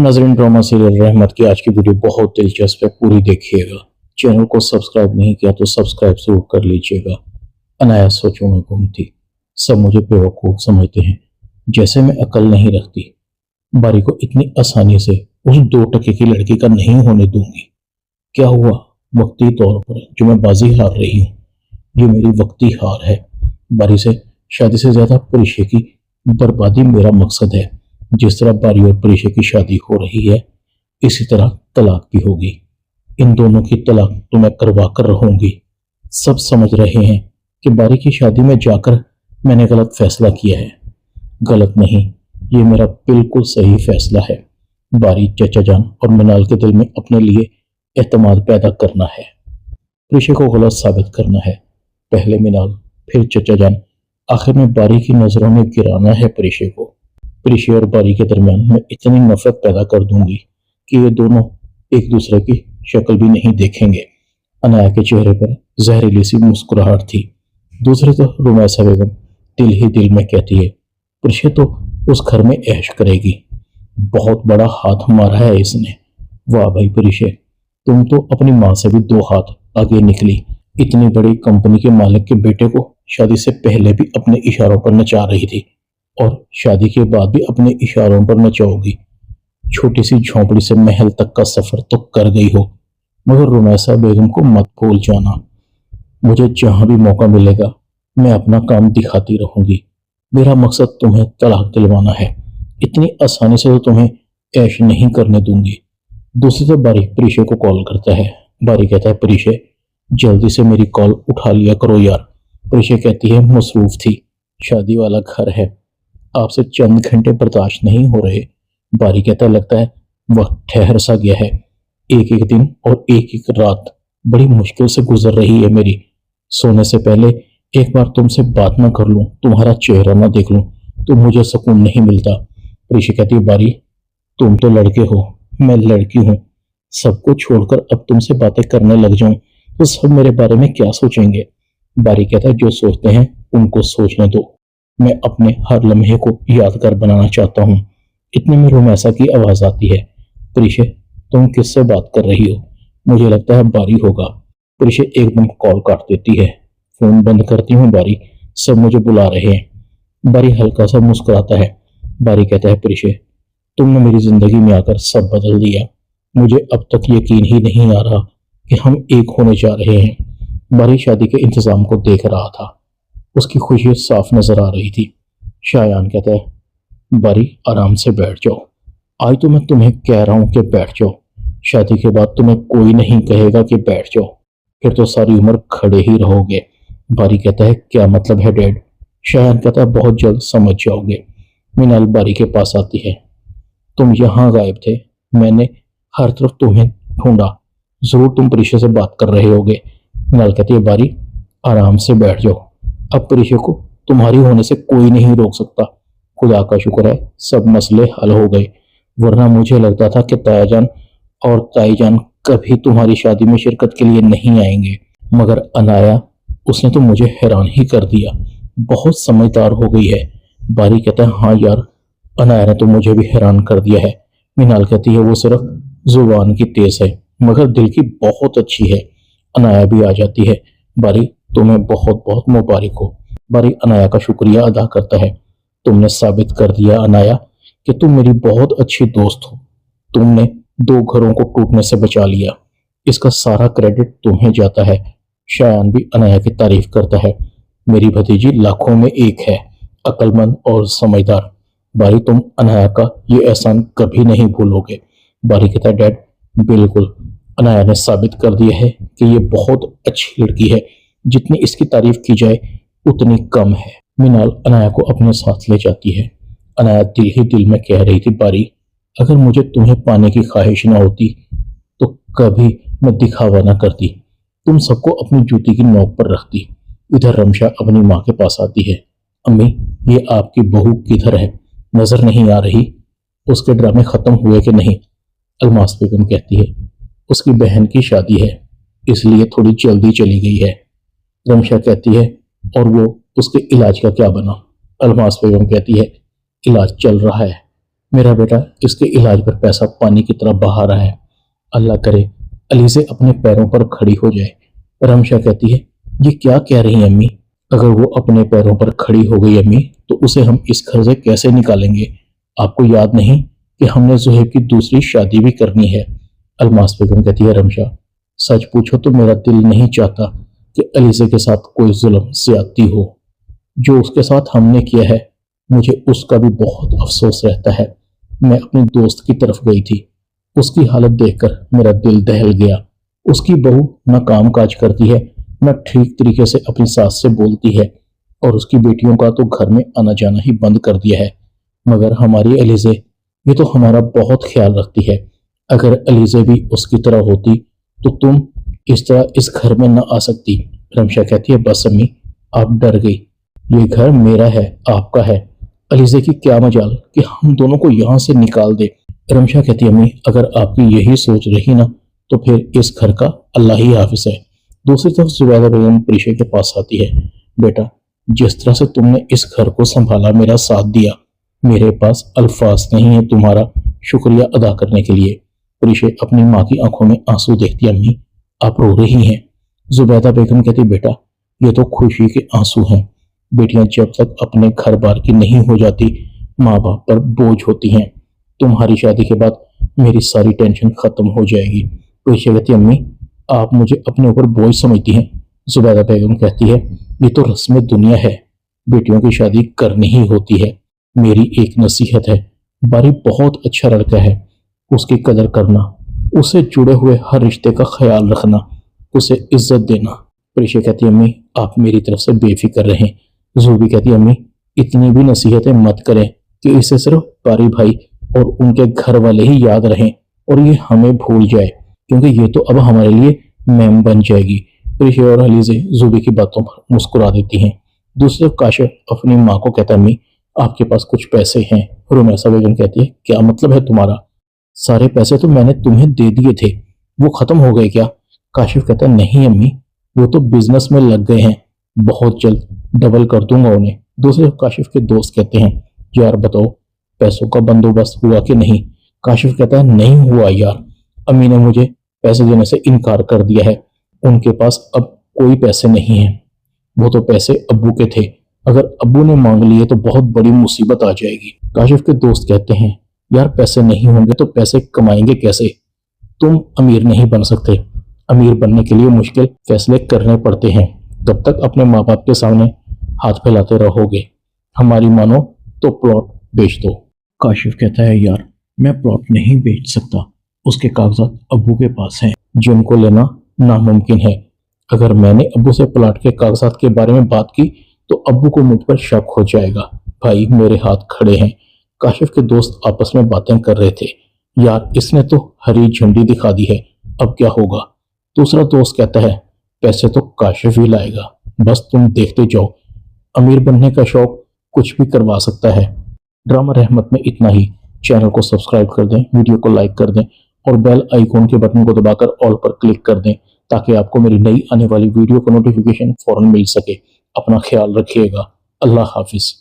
नाज़रीन, drama serial रहमत की आज की वीडियो बहुत दिलचस्प है, पूरी देखिएगा। चैनल को सब्सक्राइब नहीं किया तो सब्सक्राइब जरूर कर लीजिएगा। अनाया सोचों में गुम थी। सब मुझे बेवकूफ समझते हैं, जैसे मैं अकल नहीं रखती। बारी को इतनी आसानी से उस 2 टके की लड़की का नहीं होने दूंगी। क्या हुआ? वक्ती तौर पर जो मैं बाजी हार रही हूँ, ये मेरी वक्ती हार है। बारी से शादी से ज्यादा परिशे की बर्बादी मेरा मकसद है। जिस तरह बारी और परिशे की शादी हो रही है, इसी तरह तलाक भी होगी। इन दोनों की तलाक तो मैं करवा कर रहूंगी। सब समझ रहे हैं कि बारी की शादी में जाकर मैंने गलत फैसला किया है। गलत नहीं, ये मेरा बिल्कुल सही फैसला है। बारी, चचा जान और मिनाल के दिल में अपने लिए एतमाद पैदा करना है, परिशे को गलत साबित करना है। पहले मिनाल, फिर चचा जान, आखिर में बारी की नजरों में गिराना है परिशे को। परिशे और बारी के दरमियान मैं इतनी नफरत पैदा कर दूंगी कि ये दोनों एक दूसरे की शक्ल भी नहीं देखेंगे। अनाया के चेहरे पर जहरीली सी मुस्कुराहट थी। दूसरी तरफ रुमैसा बेगम दिल ही दिल में कहती है, परिशे तो उस घर में ऐश करेगी। बहुत बड़ा हाथ मारा है इसने। वाह भाई परिशे, तुम तो अपनी माँ से भी 2 हाथ आगे निकली। इतनी बड़ी कंपनी के मालिक के बेटे को शादी से पहले भी अपने इशारों पर नचा रही थी और शादी के बाद भी अपने इशारों पर नचाओगी। छोटी सी झोंपड़ी से महल तक का सफर तो कर गई हो, मगर रुमैसा बेगम को मत भूल जाना। मुझे जहां भी मौका मिलेगा मैं अपना काम दिखाती रहूंगी। मेरा मकसद तुम्हें तलाक दिलवाना है। इतनी आसानी से तो तुम्हें ऐश नहीं करने दूंगी। दूसरी तरफ बारी परिशे को कॉल करता है। बारी कहता है, परिशे जल्दी से मेरी कॉल उठा लिया करो यार। परिशे कहती है, मसरूफ थी, शादी वाला घर है, आपसे चंद घंटे बर्दाश्त नहीं हो रहे। बारी कहता है, लगता है वक्त ठहर सा गया है। एक एक दिन और एक एक रात बड़ी मुश्किल से गुजर रही है मेरी। सोने से पहले एक बार तुमसे बात ना कर लूं, तुम्हारा चेहरा ना देख लूं, तो मुझे सुकून नहीं मिलता। परिशे कहती है, बारी तुम तो लड़के हो, मैं लड़की हूं। सबको छोड़कर अब तुमसे बातें करने लग जाऊं तो सब मेरे बारे में क्या सोचेंगे? बारी कहता है, जो सोचते हैं उनको सोचने दो। मैं अपने हर लम्हे को यादगार बनाना चाहता हूँ। इतने में रुमैसा की आवाज आती है, परिशे तुम किससे बात कर रही हो? मुझे लगता है बारी होगा। परिशे एकदम कॉल काट देती है। फोन बंद करती हूँ बारी, सब मुझे बुला रहे हैं। बारी हल्का सा मुस्कुराता है। बारी कहता है, परिशे तुमने मेरी जिंदगी में आकर सब बदल दिया। मुझे अब तक यकीन ही नहीं आ रहा कि हम एक होने जा रहे हैं। बारी शादी के इंतजाम को देख रहा था। उसकी खुशी साफ नजर आ रही थी। शायान कहता है, बारी आराम से बैठ जाओ। आज तो मैं तुम्हें कह रहा हूं कि बैठ जाओ। शादी के बाद तुम्हें कोई नहीं कहेगा कि बैठ जाओ, फिर तो सारी उम्र खड़े ही रहोगे। बारी कहता है, क्या मतलब है डैड? शायान कहता है, बहुत जल्द समझ जाओगे। मिनाल बारी के पास आती है। तुम यहाँ गायब थे, मैंने हर तरफ तुम्हें ढूंढा, जरूर तुम परिशे से बात कर रहे होगे। मिनाल कहती है, बारी आराम से बैठ जाओ। अब परिशे को तुम्हारी होने से कोई नहीं रोक सकता। खुदा का शुक्र है सब मसले हल हो गए, वरना मुझे लगता था कि तायाजान और ताईजान कभी तुम्हारी शादी में शिरकत के लिए नहीं आएंगे। मगर अनाया, उसने तो मुझे हैरान ही कर दिया। बहुत समझदार हो गई है। बारी कहता है, हाँ यार, अनाया ने तो मुझे भी हैरान कर दिया है। मिनाल कहती है, वो सिर्फ जुबान की तेज है मगर दिल की बहुत अच्छी है। अनाया भी आ जाती है। बारी तुम्हें बहुत बहुत मुबारक हो। बारी अनाया का शुक्रिया अदा करता है। तुमने साबित कर दिया अनाया कि तुम मेरी बहुत अच्छी दोस्त हो। तुमने 2 घरों को टूटने से बचा लिया। इसका सारा क्रेडिट तुम्हें जाता है। शायान भी अनाया की तारीफ करता है। मेरी भतीजी लाखों में एक है, अक्लमंद और समझदार। बारी तुम अनाया का ये एहसान कभी नहीं भूलोगे। बारी कहता है, डैड बिल्कुल, अनाया ने साबित कर दिया है कि ये बहुत अच्छी लड़की है। जितनी इसकी तारीफ की जाए उतनी कम है। मिनाल अनाया को अपने साथ ले जाती है। अनाया दिल ही दिल में कह रही थी, बारी अगर मुझे तुम्हें पाने की ख्वाहिश ना होती तो कभी मैं दिखावा ना करती, तुम सबको अपनी जूती की नोक पर रखती। इधर रमशा अपनी माँ के पास आती है। अम्मी, ये आपकी बहू किधर है? नजर नहीं आ रही। उसके ड्रामे खत्म हुए कि नहीं? अलमास बेगम कहती है, उसकी बहन की शादी है, इसलिए थोड़ी जल्दी चली गई है। रमशा कहती है, और वो उसके इलाज का क्या बना? अलमास बेगम कहती है, इलाज चल रहा है, मेरा बेटा इसके इलाज पर पैसा पानी की तरह बहा रहा है। अल्लाह करे अलीज़े अपने पैरों पर खड़ी हो जाए। रमशा कहती है, ये क्या कह रही हैं अम्मी? अगर वो अपने पैरों पर खड़ी हो गई अम्मी, तो उसे हम इस घर से कैसे निकालेंगे? आपको याद नहीं कि हमने ज़ुहैब की दूसरी शादी भी करनी है? अलमास बेगम कहती है, रमशा सच पूछो तो मेरा दिल नहीं चाहता कि अलीज़े के साथ कोई जुल्म ज्यादती हो। जो उसके साथ हमने किया है, मुझे उसका भी बहुत अफसोस रहता है। मैं अपनी दोस्त की तरफ गई थी, उसकी हालत देखकर मेरा दिल दहल गया। उसकी बहू न काम काज करती है, न ठीक तरीके से अपनी सास से बोलती है, और उसकी बेटियों का तो घर में आना जाना ही बंद कर दिया है। मगर हमारी अलीज़े, ये तो हमारा बहुत ख्याल रखती है। अगर अलीज़े भी उसकी तरह होती तो तुम इस तरह इस घर में न आ सकती। रमशा कहती है, बस अम्मी, आप डर गई। ये घर मेरा है, आपका है। अलीज़े की क्या मजाल कि हम दोनों को यहाँ से निकाल दे। रमशा कहती है, अम्मी अगर आपकी यही सोच रही ना, तो फिर इस घर का अल्लाह ही हाफिज है। दूसरी तरफ जुबैदा बेगम प्रीशे के पास आती है। बेटा, जिस तरह से तुमने इस घर को संभाला, मेरा साथ दिया, मेरे पास अल्फाज नहीं है तुम्हारा शुक्रिया अदा करने के लिए। प्रीशे अपनी माँ की आंखों में आंसू देखती, अम्मी आप रो रही हैं। जुबैदा बेगम कहती, बेटा ये तो खुशी के आंसू हैं। बेटियां जब तक अपने घर बार की नहीं हो जाती, माँ बाप पर बोझ होती हैं। तुम्हारी शादी के बाद मेरी सारी टेंशन खत्म हो जाएगी। प्रीशा कहती, अम्मी आप मुझे अपने ऊपर बोझ समझती हैं। जुबैदा बेगम कहती है, ये तो रस्म दुनिया है, बेटियों की शादी करनी ही होती है। मेरी एक नसीहत है, बारी बहुत अच्छा लड़का है, उसकी कदर करना, उससे जुड़े हुए हर रिश्ते का ख्याल रखना, उसे इज्जत देना। प्रीशा कहती है, अम्मी आप मेरी तरफ से बेफिक्र रहें। जूबी कहती है, अम्मी इतनी भी नसीहतें मत करें कि इसे सिर्फ बारी भाई और उनके घर वाले ही याद रहें और ये हमें भूल जाए, क्योंकि ये तो अब हमारे लिए मैम बन जाएगी। प्रीशा और अलीज़े जूबी की बातों पर मुस्कुरा देती हैं। दूसरे काशिफ अपनी माँ को कहता है, अम्मी आपके पास कुछ पैसे हैं। रुमैसा बेगम कहती है, क्या मतलब है तुम्हारा? सारे पैसे तो मैंने तुम्हें दे दिए थे, वो खत्म हो गए क्या? काशिफ कहता है, नहीं अम्मी, वो तो बिजनेस में लग गए हैं, बहुत जल्द डबल कर दूंगा उन्हें। दूसरे काशिफ के दोस्त कहते हैं, यार बताओ पैसों का बंदोबस्त हुआ कि नहीं? काशिफ कहता है, नहीं हुआ यार, अम्मी ने मुझे पैसे देने से इनकार कर दिया है। उनके पास अब कोई पैसे नहीं है, वो तो पैसे अब्बू के थे, अगर अब्बू ने मांग लिए तो बहुत बड़ी मुसीबत आ जाएगी। काशिफ के दोस्त कहते हैं, यार पैसे नहीं होंगे तो पैसे कमाएंगे कैसे? तुम अमीर नहीं बन सकते, अमीर बनने के लिए मुश्किल फैसले करने पड़ते हैं। तब तक अपने माँ बाप के सामने हाथ फैलाते रहोगे? हमारी मानो तो प्लॉट बेच दो। काशिफ कहता है, यार मैं प्लॉट नहीं बेच सकता, उसके कागजात अब्बू के पास हैं, जिनको लेना नामुमकिन है। अगर मैंने अब्बू से प्लॉट के कागजात के बारे में बात की तो अब्बू को मुझ पर शक हो जाएगा। भाई मेरे हाथ खड़े हैं। काशिफ के दोस्त आपस में बातें कर रहे थे, यार इसने तो हरी झंडी दिखा दी है, अब क्या होगा? दूसरा दोस्त कहता है, पैसे तो काशिफ ही लाएगा, बस तुम देखते जाओ, अमीर बनने का शौक कुछ भी करवा सकता है। ड्रामा रहमत में इतना ही। चैनल को सब्सक्राइब कर दें, वीडियो को लाइक कर दें और बेल आइकॉन के बटन को दबाकर ऑल पर क्लिक कर दें, ताकि आपको मेरी नई आने वाली वीडियो का नोटिफिकेशन फौरन मिल सके। अपना ख्याल रखिएगा। अल्लाह हाफिज।